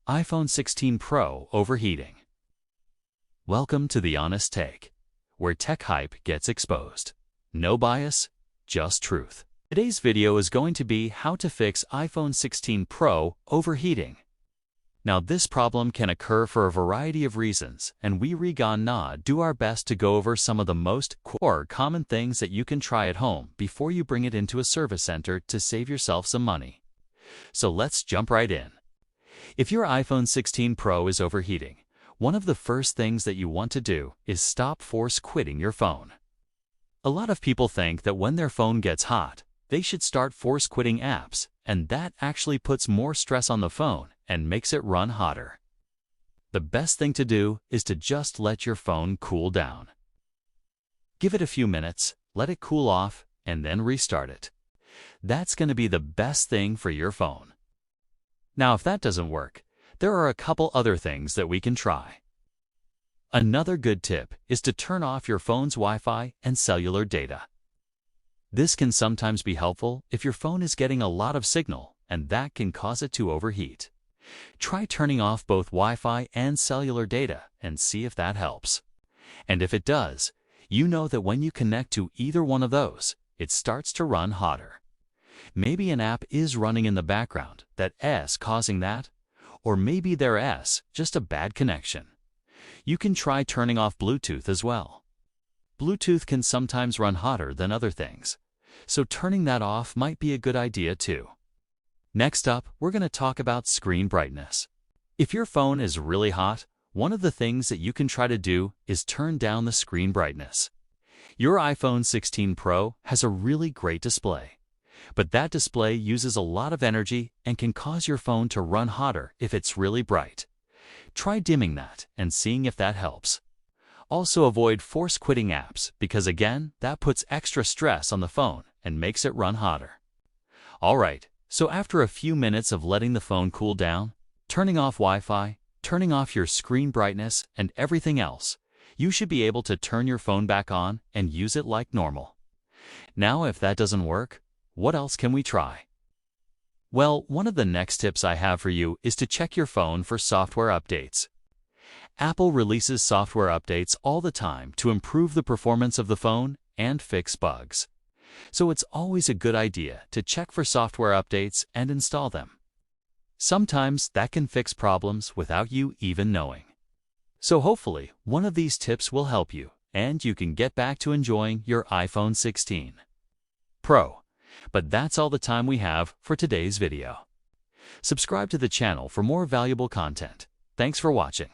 iPhone 16 Pro overheating. Welcome to The Honest Take, where tech hype gets exposed. No bias, just truth. Today's video is going to be how to fix iPhone 16 Pro overheating. Now, this problem can occur for a variety of reasons, and we do our best to go over some of the most common things that you can try at home before you bring it into a service center to save yourself some money. So let's jump right in. If your iPhone 16 Pro is overheating, one of the first things that you want to do is stop force quitting your phone. A lot of people think that when their phone gets hot, they should start force quitting apps, and that actually puts more stress on the phone and makes it run hotter. The best thing to do is to just let your phone cool down. Give it a few minutes, let it cool off, and then restart it. That's going to be the best thing for your phone. Now, if that doesn't work, there are a couple other things that we can try. Another good tip is to turn off your phone's Wi-Fi and cellular data. This can sometimes be helpful if your phone is getting a lot of signal, and that can cause it to overheat. Try turning off both Wi-Fi and cellular data and see if that helps. And if it does, you know that when you connect to either one of those, it starts to run hotter. Maybe an app is running in the background that's causing that, or maybe there's just a bad connection. You can try turning off Bluetooth as well. Bluetooth can sometimes run hotter than other things, so turning that off might be a good idea too. Next up, we're going to talk about screen brightness. If your phone is really hot, one of the things that you can try to do is turn down the screen brightness. Your iPhone 16 Pro has a really great display, but that display uses a lot of energy and can cause your phone to run hotter if it's really bright. Try dimming that and seeing if that helps. Also, avoid force quitting apps because, again, that puts extra stress on the phone and makes it run hotter. Alright, so after a few minutes of letting the phone cool down, turning off Wi-Fi, turning off your screen brightness, and everything else, you should be able to turn your phone back on and use it like normal. Now, if that doesn't work, what else can we try? Well, one of the next tips I have for you is to check your phone for software updates. Apple releases software updates all the time to improve the performance of the phone and fix bugs. So it's always a good idea to check for software updates and install them. Sometimes that can fix problems without you even knowing. So hopefully, one of these tips will help you, and you can get back to enjoying your iPhone 16 Pro. But that's all the time we have for today's video. Subscribe to the channel for more valuable content. Thanks for watching.